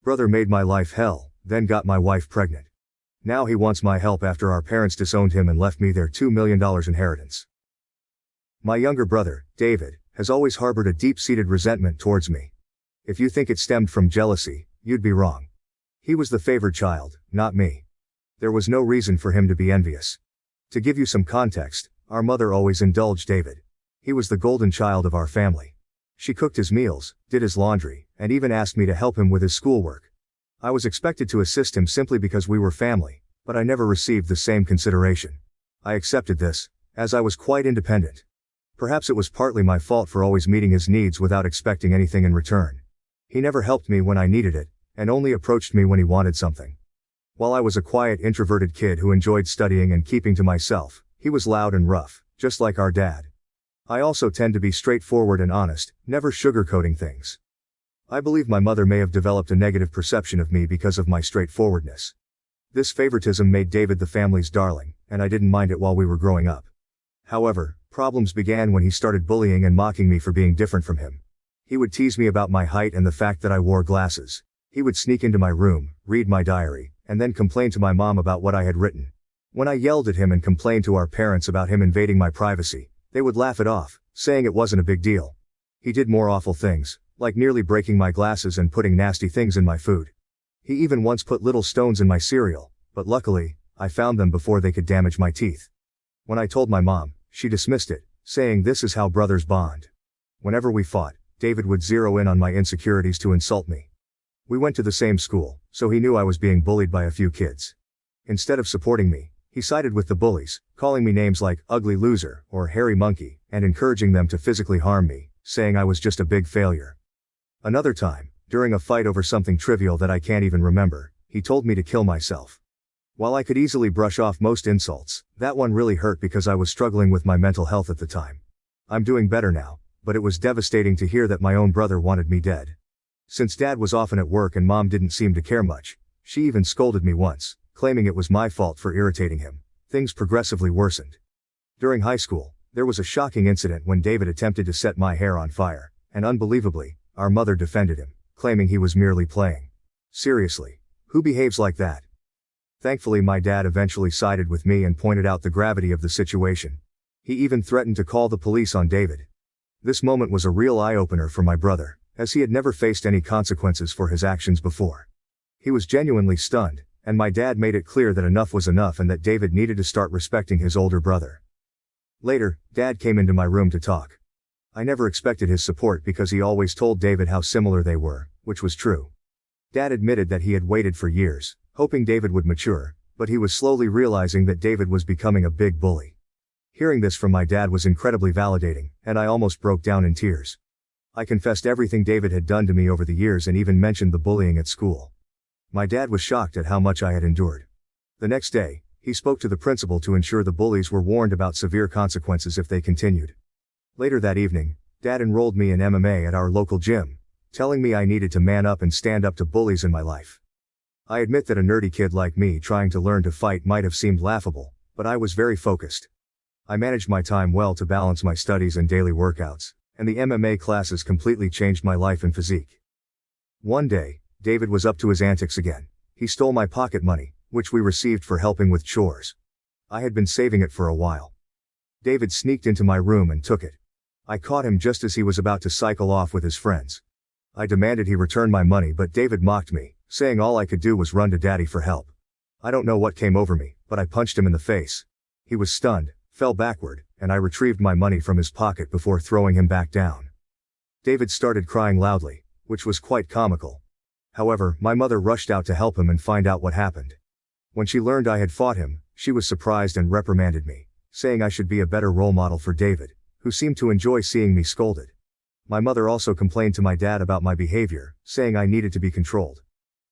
Brother made my life hell, then got my wife pregnant. Now he wants my help after our parents disowned him and left me their $2 million inheritance. My younger brother, David, has always harbored a deep-seated resentment towards me. If you think it stemmed from jealousy, you'd be wrong. He was the favored child, not me. There was no reason for him to be envious. To give you some context, our mother always indulged David. He was the golden child of our family. She cooked his meals, did his laundry, and even asked me to help him with his schoolwork. I was expected to assist him simply because we were family, but I never received the same consideration. I accepted this, as I was quite independent. Perhaps it was partly my fault for always meeting his needs without expecting anything in return. He never helped me when I needed it, and only approached me when he wanted something. While I was a quiet, introverted kid who enjoyed studying and keeping to myself, he was loud and rough, just like our dad. I also tend to be straightforward and honest, never sugarcoating things. I believe my mother may have developed a negative perception of me because of my straightforwardness. This favoritism made David the family's darling, and I didn't mind it while we were growing up. However, problems began when he started bullying and mocking me for being different from him. He would tease me about my height and the fact that I wore glasses. He would sneak into my room, read my diary, and then complain to my mom about what I had written. When I yelled at him and complained to our parents about him invading my privacy, they would laugh it off, saying it wasn't a big deal. He did more awful things, like nearly breaking my glasses and putting nasty things in my food. He even once put little stones in my cereal, but luckily, I found them before they could damage my teeth. When I told my mom, she dismissed it, saying this is how brothers bond. Whenever we fought, David would zero in on my insecurities to insult me. We went to the same school, so he knew I was being bullied by a few kids. Instead of supporting me, he sided with the bullies, calling me names like ugly loser or hairy monkey, and encouraging them to physically harm me, saying I was just a big failure. Another time, during a fight over something trivial that I can't even remember, he told me to kill myself. While I could easily brush off most insults, that one really hurt because I was struggling with my mental health at the time. I'm doing better now, but it was devastating to hear that my own brother wanted me dead. Since Dad was often at work and Mom didn't seem to care much, she even scolded me once, claiming it was my fault for irritating him. Things progressively worsened. During high school, there was a shocking incident when David attempted to set my hair on fire, and unbelievably, our mother defended him, claiming he was merely playing. Seriously, who behaves like that? Thankfully, my dad eventually sided with me and pointed out the gravity of the situation. He even threatened to call the police on David. This moment was a real eye-opener for my brother, as he had never faced any consequences for his actions before. He was genuinely stunned, and my dad made it clear that enough was enough and that David needed to start respecting his older brother. Later, Dad came into my room to talk. I never expected his support because he always told David how similar they were, which was true. Dad admitted that he had waited for years, hoping David would mature, but he was slowly realizing that David was becoming a big bully. Hearing this from my dad was incredibly validating, and I almost broke down in tears. I confessed everything David had done to me over the years and even mentioned the bullying at school. My dad was shocked at how much I had endured. The next day, he spoke to the principal to ensure the bullies were warned about severe consequences if they continued. Later that evening, Dad enrolled me in MMA at our local gym, telling me I needed to man up and stand up to bullies in my life. I admit that a nerdy kid like me trying to learn to fight might have seemed laughable, but I was very focused. I managed my time well to balance my studies and daily workouts, and the MMA classes completely changed my life and physique. One day, David was up to his antics again. He stole my pocket money, which we received for helping with chores. I had been saving it for a while. David sneaked into my room and took it. I caught him just as he was about to cycle off with his friends. I demanded he return my money, but David mocked me, saying all I could do was run to Daddy for help. I don't know what came over me, but I punched him in the face. He was stunned, fell backward, and I retrieved my money from his pocket before throwing him back down. David started crying loudly, which was quite comical. However, my mother rushed out to help him and find out what happened. When she learned I had fought him, she was surprised and reprimanded me, saying I should be a better role model for David, who seemed to enjoy seeing me scolded. My mother also complained to my dad about my behavior, saying I needed to be controlled.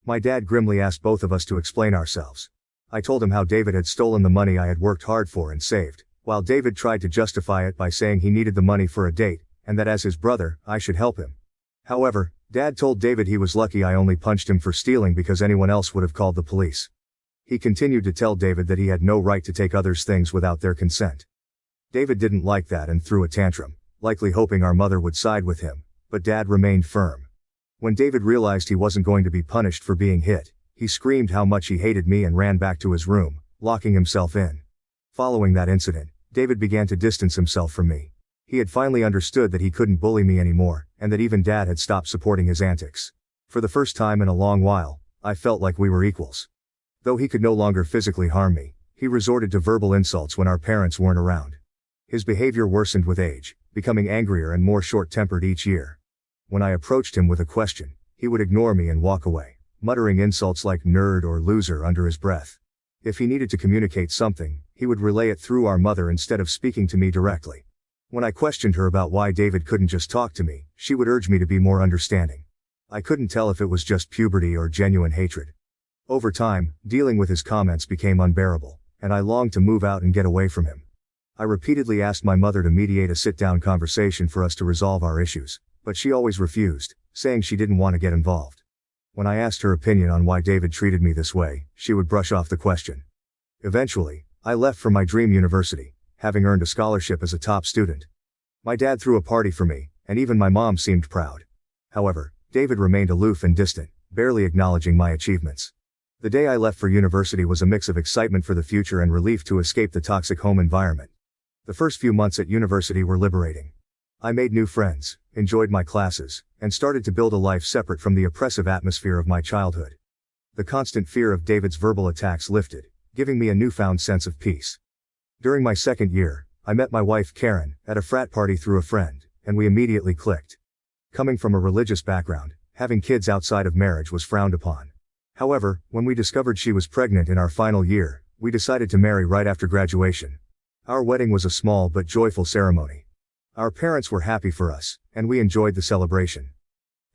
My dad grimly asked both of us to explain ourselves. I told him how David had stolen the money I had worked hard for and saved, while David tried to justify it by saying he needed the money for a date, and that as his brother, I should help him. However, Dad told David he was lucky I only punched him for stealing because anyone else would have called the police. He continued to tell David that he had no right to take others' things without their consent. David didn't like that and threw a tantrum, likely hoping our mother would side with him, but Dad remained firm. When David realized he wasn't going to be punished for being hit, he screamed how much he hated me and ran back to his room, locking himself in. Following that incident, David began to distance himself from me. He had finally understood that he couldn't bully me anymore, and that even Dad had stopped supporting his antics. For the first time in a long while, I felt like we were equals. Though he could no longer physically harm me, he resorted to verbal insults when our parents weren't around. His behavior worsened with age, becoming angrier and more short-tempered each year. When I approached him with a question, he would ignore me and walk away, muttering insults like nerd or loser under his breath. If he needed to communicate something, he would relay it through our mother instead of speaking to me directly. When I questioned her about why David couldn't just talk to me, she would urge me to be more understanding. I couldn't tell if it was just puberty or genuine hatred. Over time, dealing with his comments became unbearable, and I longed to move out and get away from him. I repeatedly asked my mother to mediate a sit-down conversation for us to resolve our issues, but she always refused, saying she didn't want to get involved. When I asked her opinion on why David treated me this way, she would brush off the question. Eventually, I left for my dream university, having earned a scholarship as a top student. My dad threw a party for me, and even my mom seemed proud. However, David remained aloof and distant, barely acknowledging my achievements. The day I left for university was a mix of excitement for the future and relief to escape the toxic home environment. The first few months at university were liberating. I made new friends, enjoyed my classes, and started to build a life separate from the oppressive atmosphere of my childhood. The constant fear of David's verbal attacks lifted, giving me a newfound sense of peace. During my second year, I met my wife Karen at a frat party through a friend, and we immediately clicked. Coming from a religious background, having kids outside of marriage was frowned upon. However, when we discovered she was pregnant in our final year, we decided to marry right after graduation. Our wedding was a small but joyful ceremony. Our parents were happy for us, and we enjoyed the celebration.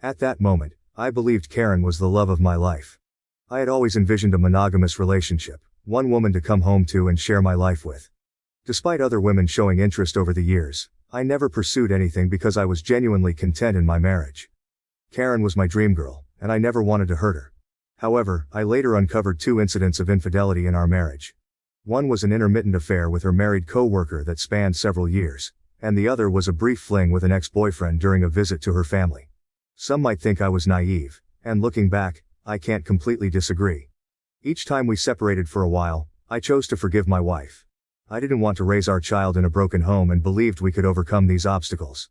At that moment, I believed Karen was the love of my life. I had always envisioned a monogamous relationship, one woman to come home to and share my life with. Despite other women showing interest over the years, I never pursued anything because I was genuinely content in my marriage. Karen was my dream girl, and I never wanted to hurt her. However, I later uncovered 2 incidents of infidelity in our marriage. One was an intermittent affair with her married co-worker that spanned several years, and the other was a brief fling with an ex-boyfriend during a visit to her family. Some might think I was naive, and looking back, I can't completely disagree. Each time we separated for a while, I chose to forgive my wife. I didn't want to raise our child in a broken home and believed we could overcome these obstacles.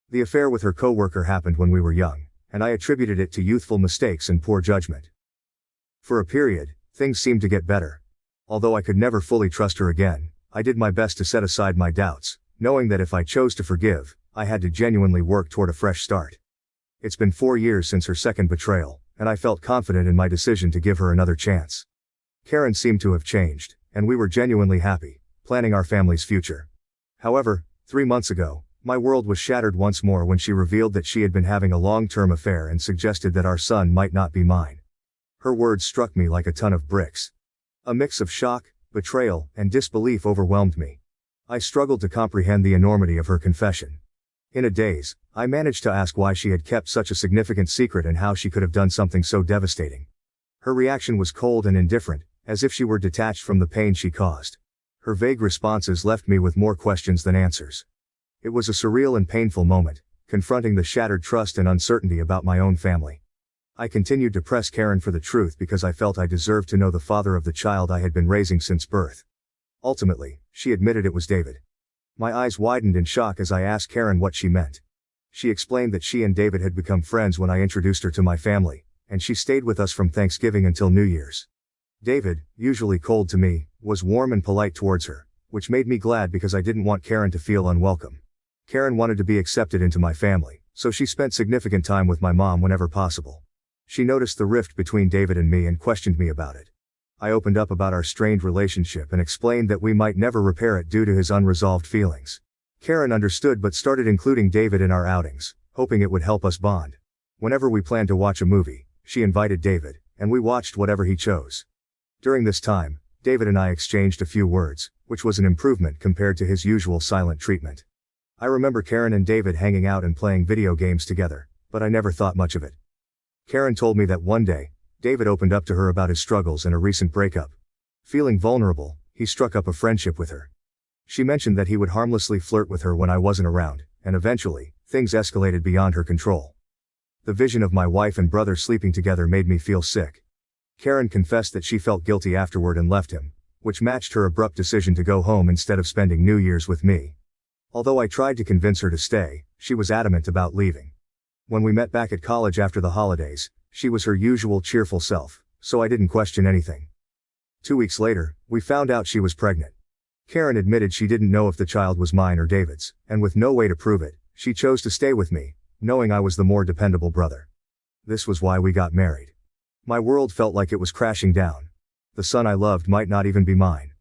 The affair with her co-worker happened when we were young, and I attributed it to youthful mistakes and poor judgment. For a period, things seemed to get better. Although I could never fully trust her again, I did my best to set aside my doubts, knowing that if I chose to forgive, I had to genuinely work toward a fresh start. It's been 4 years since her second betrayal, and I felt confident in my decision to give her another chance. Karen seemed to have changed, and we were genuinely happy, planning our family's future. However, 3 months ago, my world was shattered once more when she revealed that she had been having a long-term affair and suggested that our son might not be mine. Her words struck me like a ton of bricks. A mix of shock, betrayal, and disbelief overwhelmed me. I struggled to comprehend the enormity of her confession. In a daze, I managed to ask why she had kept such a significant secret and how she could have done something so devastating. Her reaction was cold and indifferent, as if she were detached from the pain she caused. Her vague responses left me with more questions than answers. It was a surreal and painful moment, confronting the shattered trust and uncertainty about my own family. I continued to press Karen for the truth because I felt I deserved to know the father of the child I had been raising since birth. Ultimately, she admitted it was David. My eyes widened in shock as I asked Karen what she meant. She explained that she and David had become friends when I introduced her to my family, and she stayed with us from Thanksgiving until New Year's. David, usually cold to me, was warm and polite towards her, which made me glad because I didn't want Karen to feel unwelcome. Karen wanted to be accepted into my family, so she spent significant time with my mom whenever possible. She noticed the rift between David and me and questioned me about it. I opened up about our strained relationship and explained that we might never repair it due to his unresolved feelings. Karen understood but started including David in our outings, hoping it would help us bond. Whenever we planned to watch a movie, she invited David, and we watched whatever he chose. During this time, David and I exchanged a few words, which was an improvement compared to his usual silent treatment. I remember Karen and David hanging out and playing video games together, but I never thought much of it. Karen told me that one day, David opened up to her about his struggles and a recent breakup. Feeling vulnerable, he struck up a friendship with her. She mentioned that he would harmlessly flirt with her when I wasn't around, and eventually, things escalated beyond her control. The vision of my wife and brother sleeping together made me feel sick. Karen confessed that she felt guilty afterward and left him, which matched her abrupt decision to go home instead of spending New Year's with me. Although I tried to convince her to stay, she was adamant about leaving. When we met back at college after the holidays, she was her usual cheerful self, so I didn't question anything. 2 weeks later, we found out she was pregnant. Karen admitted she didn't know if the child was mine or David's, and with no way to prove it, she chose to stay with me, knowing I was the more dependable brother. This was why we got married. My world felt like it was crashing down. The son I loved might not even be mine.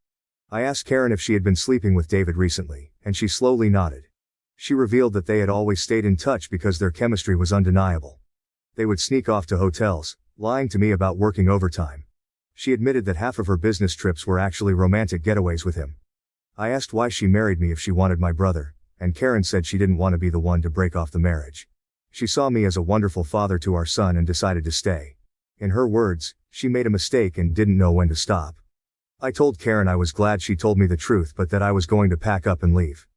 I asked Karen if she had been sleeping with David recently, and she slowly nodded. She revealed that they had always stayed in touch because their chemistry was undeniable. They would sneak off to hotels, lying to me about working overtime. She admitted that half of her business trips were actually romantic getaways with him. I asked why she married me if she wanted my brother, and Karen said she didn't want to be the one to break off the marriage. She saw me as a wonderful father to our son and decided to stay. In her words, she made a mistake and didn't know when to stop. I told Karen I was glad she told me the truth but that I was going to pack up and leave.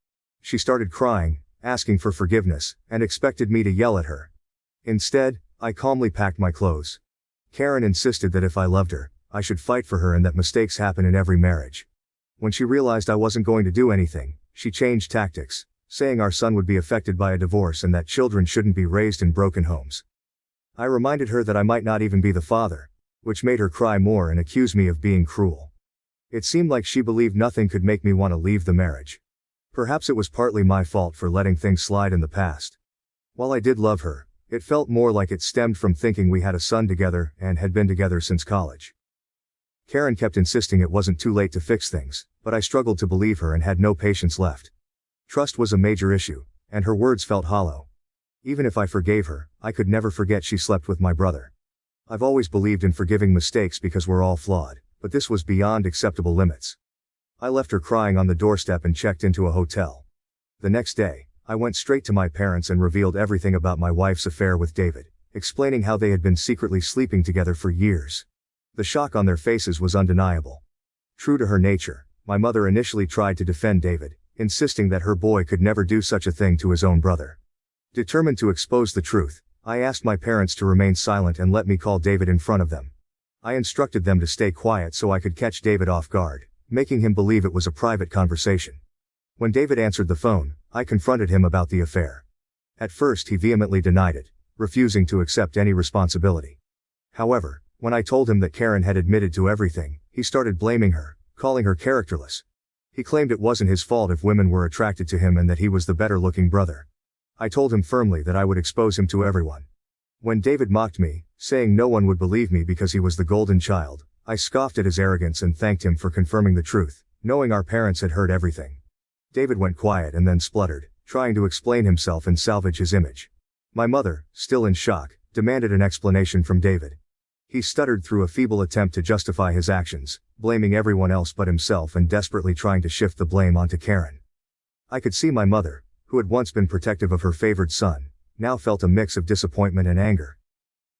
She started crying, asking for forgiveness, and expected me to yell at her. Instead, I calmly packed my clothes. Karen insisted that if I loved her, I should fight for her and that mistakes happen in every marriage. When she realized I wasn't going to do anything, she changed tactics, saying our son would be affected by a divorce and that children shouldn't be raised in broken homes. I reminded her that I might not even be the father, which made her cry more and accuse me of being cruel. It seemed like she believed nothing could make me want to leave the marriage. Perhaps it was partly my fault for letting things slide in the past. While I did love her, it felt more like it stemmed from thinking we had a son together and had been together since college. Karen kept insisting it wasn't too late to fix things, but I struggled to believe her and had no patience left. Trust was a major issue, and her words felt hollow. Even if I forgave her, I could never forget she slept with my brother. I've always believed in forgiving mistakes because we're all flawed, but this was beyond acceptable limits. I left her crying on the doorstep and checked into a hotel. The next day, I went straight to my parents and revealed everything about my wife's affair with David, explaining how they had been secretly sleeping together for years. The shock on their faces was undeniable. True to her nature, my mother initially tried to defend David, insisting that her boy could never do such a thing to his own brother. Determined to expose the truth, I asked my parents to remain silent and let me call David in front of them. I instructed them to stay quiet so I could catch David off guard, making him believe it was a private conversation. When David answered the phone, I confronted him about the affair. At first he vehemently denied it, refusing to accept any responsibility. However, when I told him that Karen had admitted to everything, he started blaming her, calling her characterless. He claimed it wasn't his fault if women were attracted to him and that he was the better-looking brother. I told him firmly that I would expose him to everyone. When David mocked me, saying no one would believe me because he was the golden child, I scoffed at his arrogance and thanked him for confirming the truth, knowing our parents had heard everything. David went quiet and then spluttered, trying to explain himself and salvage his image. My mother, still in shock, demanded an explanation from David. He stuttered through a feeble attempt to justify his actions, blaming everyone else but himself and desperately trying to shift the blame onto Karen. I could see my mother, who had once been protective of her favored son, now felt a mix of disappointment and anger.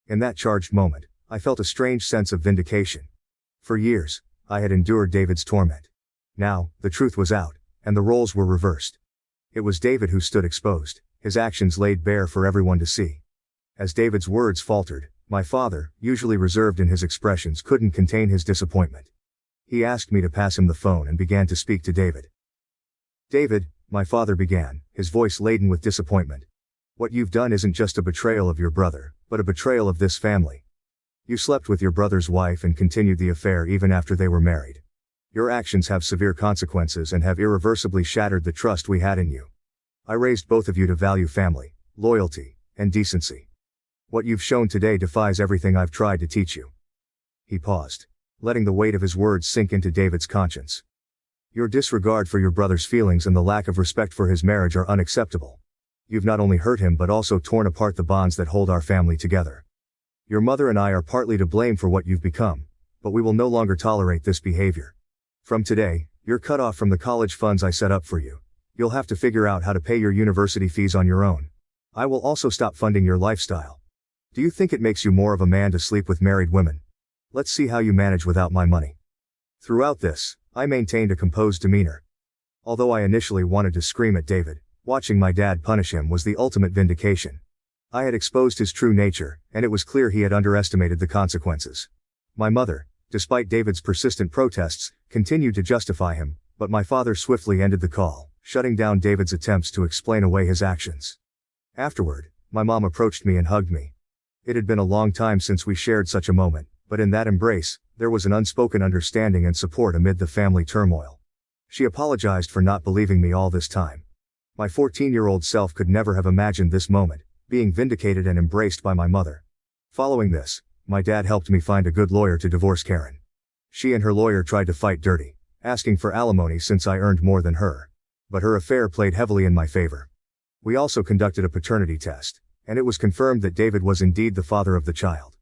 In that charged moment, I felt a strange sense of vindication. For years, I had endured David's torment. Now, the truth was out, and the roles were reversed. It was David who stood exposed, his actions laid bare for everyone to see. As David's words faltered, my father, usually reserved in his expressions, couldn't contain his disappointment. He asked me to pass him the phone and began to speak to David. "David," my father began, his voice laden with disappointment. "What you've done isn't just a betrayal of your brother, but a betrayal of this family. You slept with your brother's wife and continued the affair even after they were married. Your actions have severe consequences and have irreversibly shattered the trust we had in you. I raised both of you to value family, loyalty, and decency. What you've shown today defies everything I've tried to teach you." He paused, letting the weight of his words sink into David's conscience. "Your disregard for your brother's feelings and the lack of respect for his marriage are unacceptable. You've not only hurt him but also torn apart the bonds that hold our family together. Your mother and I are partly to blame for what you've become, but we will no longer tolerate this behavior. From today, you're cut off from the college funds I set up for you. You'll have to figure out how to pay your university fees on your own. I will also stop funding your lifestyle. Do you think it makes you more of a man to sleep with married women? Let's see how you manage without my money." Throughout this, I maintained a composed demeanor. Although I initially wanted to scream at David, watching my dad punish him was the ultimate vindication. I had exposed his true nature, and it was clear he had underestimated the consequences. My mother, despite David's persistent protests, continued to justify him, but my father swiftly ended the call, shutting down David's attempts to explain away his actions. Afterward, my mom approached me and hugged me. It had been a long time since we shared such a moment, but in that embrace, there was an unspoken understanding and support amid the family turmoil. She apologized for not believing me all this time. My 14-year-old self could never have imagined this moment, being vindicated and embraced by my mother. Following this, my dad helped me find a good lawyer to divorce Karen. She and her lawyer tried to fight dirty, asking for alimony since I earned more than her. But her affair played heavily in my favor. We also conducted a paternity test, and it was confirmed that David was indeed the father of the child.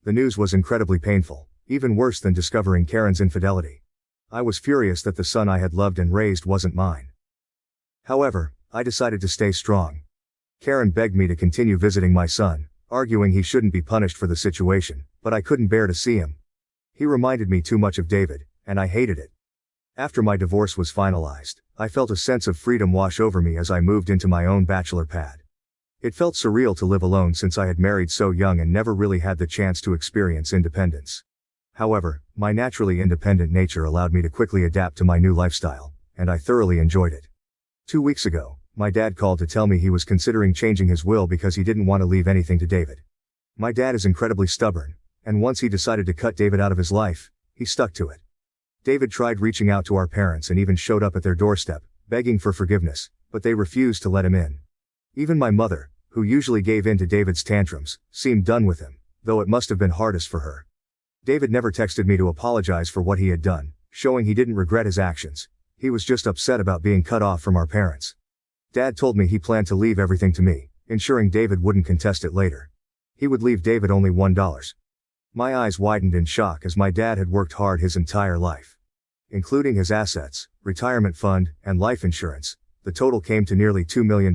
The news was incredibly painful, even worse than discovering Karen's infidelity. I was furious that the son I had loved and raised wasn't mine. However, I decided to stay strong. Karen begged me to continue visiting my son, arguing he shouldn't be punished for the situation, but I couldn't bear to see him. He reminded me too much of David, and I hated it. After my divorce was finalized, I felt a sense of freedom wash over me as I moved into my own bachelor pad. It felt surreal to live alone since I had married so young and never really had the chance to experience independence. However, my naturally independent nature allowed me to quickly adapt to my new lifestyle, and I thoroughly enjoyed it. 2 weeks ago, my dad called to tell me he was considering changing his will because he didn't want to leave anything to David. My dad is incredibly stubborn, and once he decided to cut David out of his life, he stuck to it. David tried reaching out to our parents and even showed up at their doorstep, begging for forgiveness, but they refused to let him in. Even my mother, who usually gave in to David's tantrums, seemed done with him, though it must have been hardest for her. David never texted me to apologize for what he had done, showing he didn't regret his actions. He was just upset about being cut off from our parents. Dad told me he planned to leave everything to me, ensuring David wouldn't contest it later. He would leave David only $1. My eyes widened in shock as my dad had worked hard his entire life. Including his assets, retirement fund, and life insurance, the total came to nearly $2 million.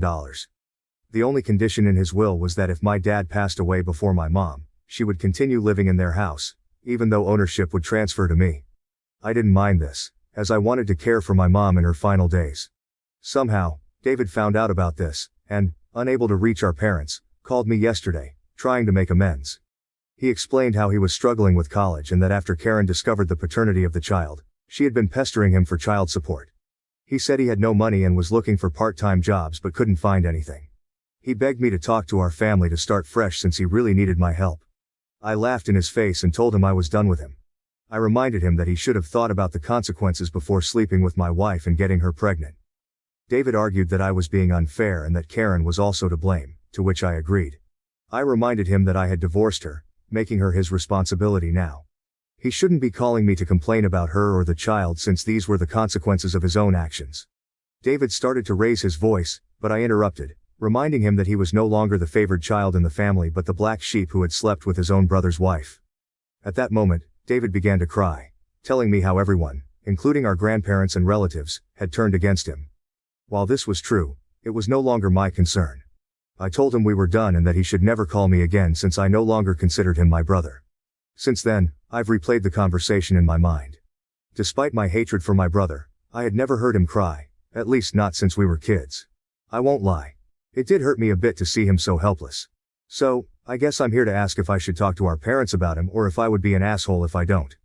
The only condition in his will was that if my dad passed away before my mom, she would continue living in their house, even though ownership would transfer to me. I didn't mind this, as I wanted to care for my mom in her final days. Somehow, David found out about this, and, unable to reach our parents, called me yesterday, trying to make amends. He explained how he was struggling with college and that after Karen discovered the paternity of the child, she had been pestering him for child support. He said he had no money and was looking for part-time jobs but couldn't find anything. He begged me to talk to our family to start fresh since he really needed my help. I laughed in his face and told him I was done with him. I reminded him that he should have thought about the consequences before sleeping with my wife and getting her pregnant. David argued that I was being unfair and that Karen was also to blame, to which I agreed. I reminded him that I had divorced her, making her his responsibility now. He shouldn't be calling me to complain about her or the child since these were the consequences of his own actions. David started to raise his voice, but I interrupted, reminding him that he was no longer the favored child in the family but the black sheep who had slept with his own brother's wife. At that moment, David began to cry, telling me how everyone, including our grandparents and relatives, had turned against him. While this was true, it was no longer my concern. I told him we were done and that he should never call me again since I no longer considered him my brother. Since then, I've replayed the conversation in my mind. Despite my hatred for my brother, I had never heard him cry, at least not since we were kids. I won't lie. It did hurt me a bit to see him so helpless. So, I guess I'm here to ask if I should talk to our parents about him or if I would be an asshole if I don't.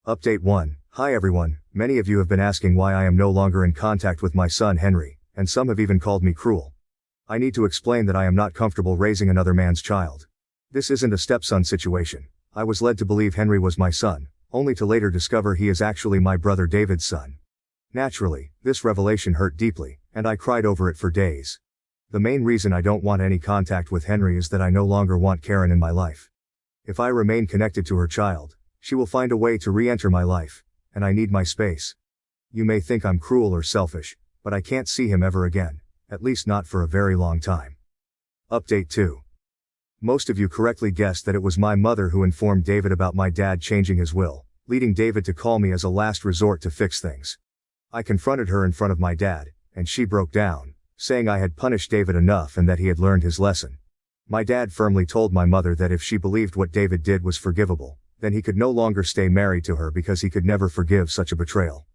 Update 1. Hi everyone, many of you have been asking why I am no longer in contact with my son Henry, and some have even called me cruel. I need to explain that I am not comfortable raising another man's child. This isn't a stepson situation. I was led to believe Henry was my son, only to later discover he is actually my brother David's son. Naturally, this revelation hurt deeply, and I cried over it for days. The main reason I don't want any contact with Henry is that I no longer want Karen in my life. If I remain connected to her child, she will find a way to re-enter my life, and I need my space. You may think I'm cruel or selfish, but I can't see him ever again, at least not for a very long time. Update 2. Most of you correctly guessed that it was my mother who informed David about my dad changing his will, leading David to call me as a last resort to fix things. I confronted her in front of my dad, and she broke down, saying I had punished David enough and that he had learned his lesson. My dad firmly told my mother that if she believed what David did was forgivable, then he could no longer stay married to her because he could never forgive such a betrayal.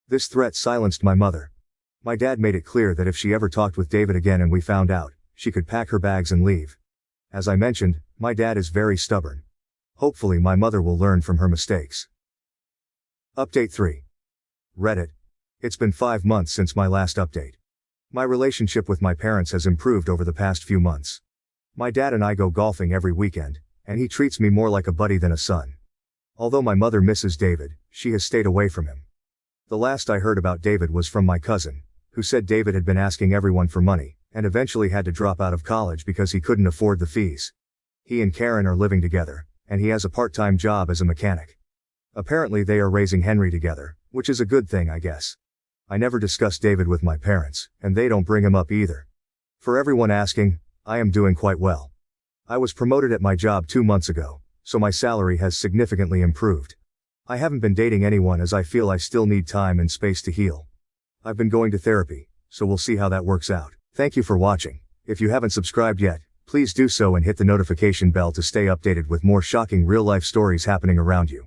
This threat silenced my mother. My dad made it clear that if she ever talked with David again and we found out, she could pack her bags and leave. As I mentioned, my dad is very stubborn. Hopefully my mother will learn from her mistakes. Update 3. Reddit. It's been 5 months since my last update. My relationship with my parents has improved over the past few months. My dad and I go golfing every weekend, and he treats me more like a buddy than a son. Although my mother misses David, she has stayed away from him. The last I heard about David was from my cousin, who said David had been asking everyone for money, and eventually had to drop out of college because he couldn't afford the fees. He and Karen are living together, and he has a part-time job as a mechanic. Apparently they are raising Henry together, which is a good thing, I guess. I never discuss David with my parents, and they don't bring him up either. For everyone asking, I am doing quite well. I was promoted at my job 2 months ago, so my salary has significantly improved. I haven't been dating anyone as I feel I still need time and space to heal. I've been going to therapy, so we'll see how that works out. Thank you for watching. If you haven't subscribed yet, please do so and hit the notification bell to stay updated with more shocking real-life stories happening around you.